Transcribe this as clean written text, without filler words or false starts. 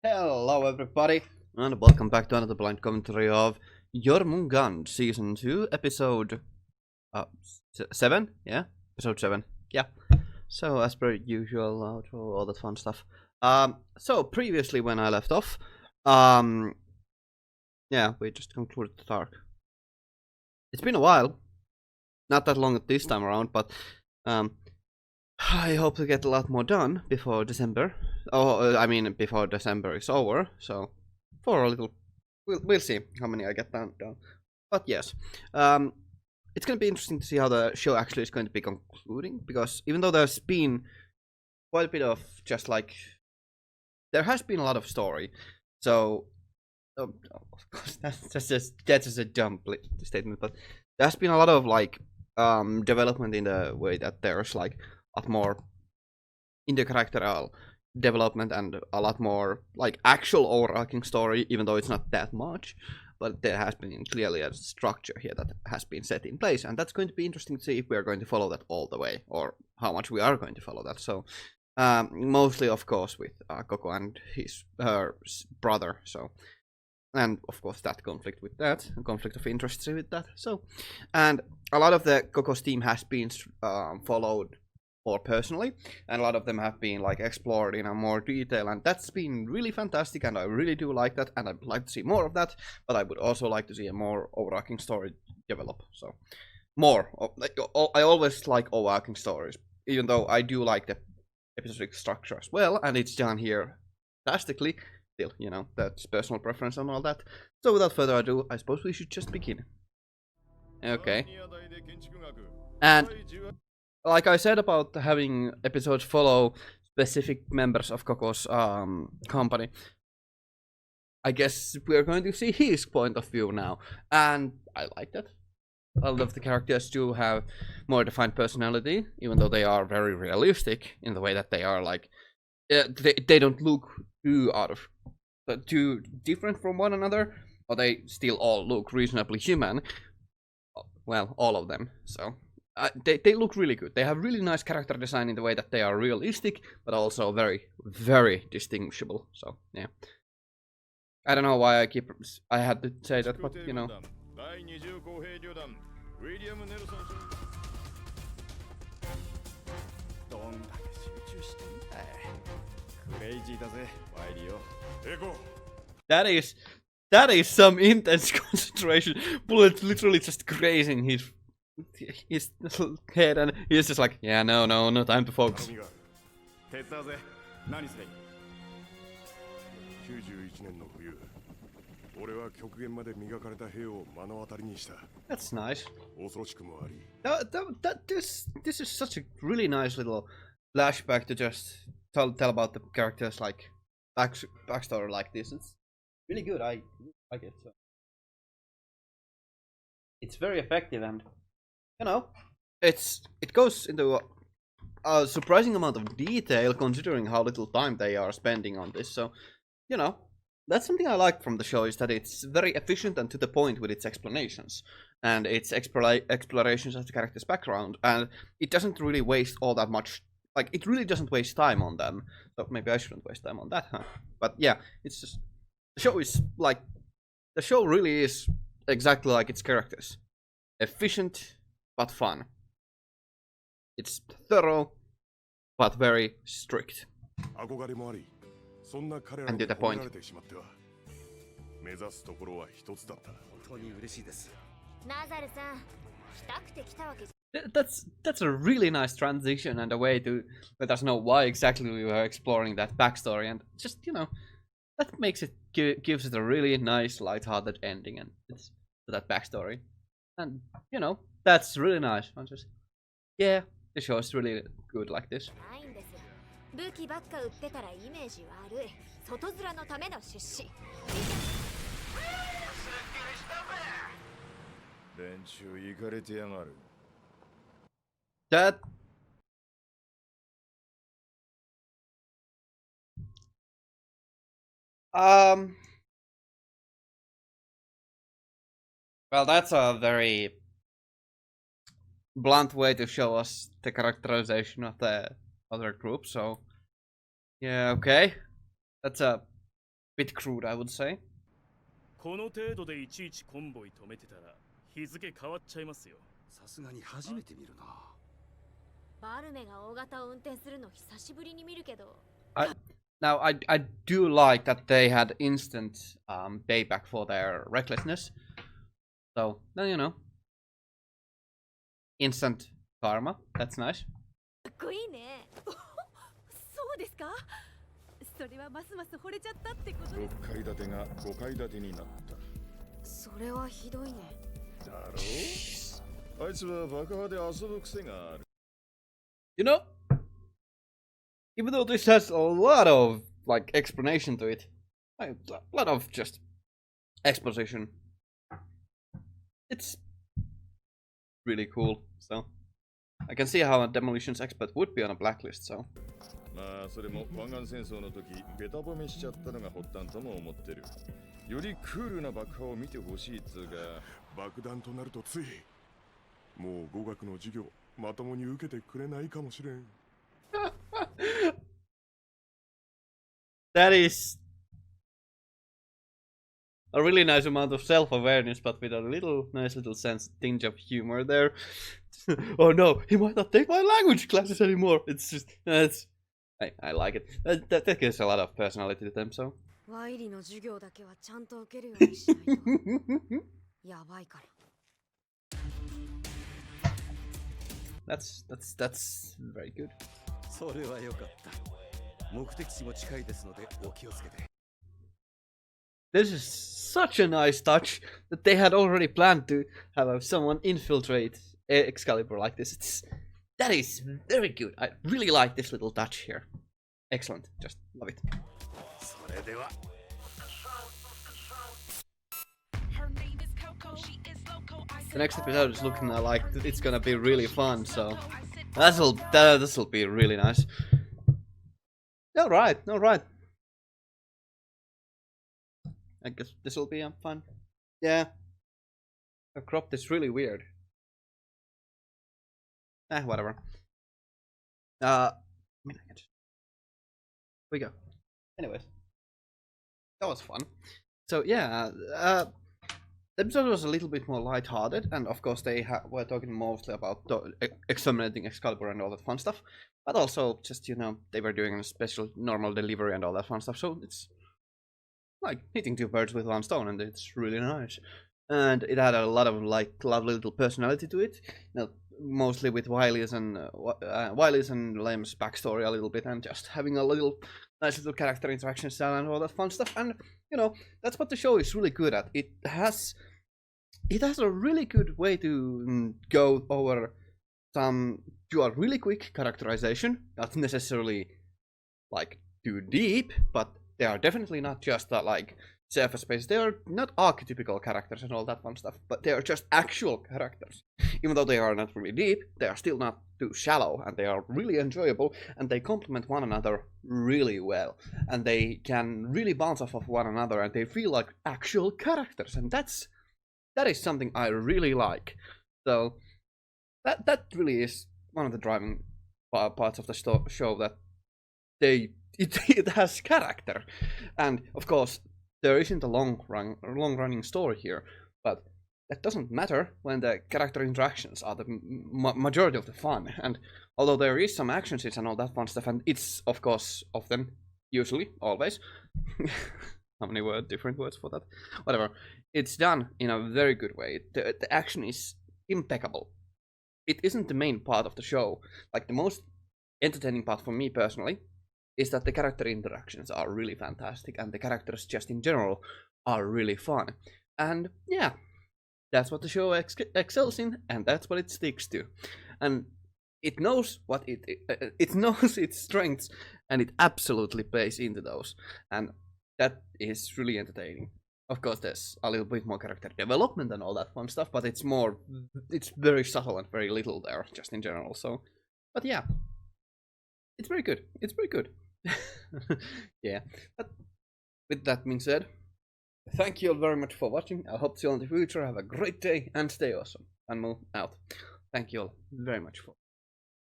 Hello everybody, and welcome back to another blind commentary of Jormungand Season 2, Episode 7? Yeah? Episode 7, yeah. So, as per usual, outro, all that fun stuff. So, previously when I left off, yeah, we just concluded the arc. It's been a while, not that long this time around, but, I hope to get a lot more done before December. Oh, I mean, before December is over, so for a little, we'll see how many I get done. But yes, it's going to be interesting to see how the show actually is going to be concluding, because even though there's been quite a bit of just like, there has been a lot of story, so, of course, that's just a dumb statement, but there's been a lot of like, development in the way that there's like a lot more intercharacteral development and a lot more like actual overarching story, even though it's not that much, but there has been clearly a structure here that has been set in place, and that's going to be interesting to see if we are going to follow that all the way or how much we are going to follow that. So mostly of course with Coco and his brother, so, and of course that conflict of interest with that. So, and a lot of the Coco's team has been followed more personally, and a lot of them have been like explored in a more detail, and that's been really fantastic, and I really do like that, and I'd like to see more of that, but I would also like to see a more overarching story develop. So more like, I always like overarching stories, even though I do like the episodic structure as well, and it's done here fantastically. Still, you know, that's personal preference and all that. So without further ado, I suppose we should just begin. Okay. And like I said about having episodes follow specific members of Coco's company, I guess we're going to see his point of view now, and I like that. A lot of the characters do have more defined personality, even though they are very realistic in the way that they are like, they don't look too different from one another, but they still all look reasonably human. Well, all of them, so. They look really good. They have really nice character design in the way that they are realistic, but also very, very distinguishable. So, yeah. I don't know why I had to say that, but, you know. That is some intense concentration. Bullet literally just grazing his little head, and he's just like, yeah, no time to focus. That's nice. This is such a really nice little flashback to just tell about the characters, like backstory like this. It's really good. I like it. So. It's very effective, and you know, it goes into a surprising amount of detail considering how little time they are spending on this. So, you know, that's something I like from the show, is that it's very efficient and to the point with its explanations and its explorations of the character's background, and it doesn't really waste all that much. Like, it really doesn't waste time on them. So maybe I shouldn't waste time on that, huh? But yeah, it's just, the show really is exactly like its characters. Efficient, but fun. It's thorough, but very strict. And to the point. That's a really nice transition and a way to let us know why exactly we were exploring that backstory, and just, you know, that makes it gives it a really nice light-hearted ending and it's to that backstory, and you know, that's really nice. I'm just, yeah, the show is really good like this. That well, that's a very blunt way to show us the characterization of the other group, so yeah, okay. That's a bit crude, I would say. この程度でいちいちコンボイ止めてたら日付変わっちゃいますよ。さすがに初めて見るな。バルメが大型を運転するの久しぶりに見るけど。Now, I do like that they had instant payback for their recklessness. So, then you know. Instant karma. That's nice. かっこいいね。そうですか。それはますます惚れちゃったってことです。6階建てが5階建てになった。それはひどいね。だろう？あいつは爆破で遊ぶ癖がある。You know, even though this has a lot of like explanation to it, like, a lot of just exposition, it's really cool. So I can see how a demolitions expert would be on a blacklist. So まあそれも湾岸戦争の時ベタ褒めしちゃったのが発端とも思ってる。よりクールな爆破を見てほしいっつうが。爆弾となるとついもう語学の授業まともに受けてくれないかもしれん。that is a really nice amount of self-awareness, but with a nice little tinge of humor there. Oh no, he might not take my language classes anymore. It's just, I like it. That gives a lot of personality to them. So. ワイリの授業だけはちゃんと受けるようにしないと。やばいから。That's very good. それは良かった。目的地も近いですのでお気をつけて。This is such a nice touch that they had already planned to have someone infiltrate Excalibur like this. That is very good. I really like this little touch here. Excellent. Just love it. それでは。The next episode is looking like it's gonna be really fun, so this'll be really nice. All right. I guess this will be fun. Yeah. The crop is really weird. Whatever. I mean, we go. Anyways, that was fun. So yeah, the episode was a little bit more light-hearted, and of course they were talking mostly about exterminating Excalibur and all that fun stuff, but also just, you know, they were doing a special normal delivery and all that fun stuff, so it's like hitting two birds with one stone, and it's really nice. And it had a lot of like lovely little personality to it, you know, mostly with Wily's and Lem's backstory a little bit, and just having a nice little character interaction style and all that fun stuff. And you know, that's what the show is really good at. It has a really good way to go over some really quick characterization, not necessarily like too deep, but they are definitely not just like surface space. They are not archetypical characters and all that fun stuff, but they are just actual characters. Even though they are not really deep, they are still not too shallow, and they are really enjoyable, and they complement one another really well, and they can really bounce off of one another, and they feel like actual characters, and that is something I really like. So that really is one of the driving parts of the show, that it has character. And of course there isn't a long-running story here, but that doesn't matter when the character interactions are the majority of the fun. And although there is some action scenes and all that fun stuff, and it's of course often, usually, always, how many different words for that? Whatever. It's done in a very good way. The action is impeccable. It isn't the main part of the show. Like, the most entertaining part for me personally is that the character interactions are really fantastic, and the characters just in general are really fun. And yeah, that's what the show excels in, and that's what it sticks to. And it knows what it knows its strengths, and it absolutely plays into those. And that is really entertaining. Of course, there's a little bit more character development and all that fun stuff, but it's very subtle and very little there, just in general. So, but yeah, it's very good. It's very good. Yeah. But with that being said, thank you all very much for watching. I hope to see you all in the future. Have a great day and stay awesome. And move out. Thank you all very much for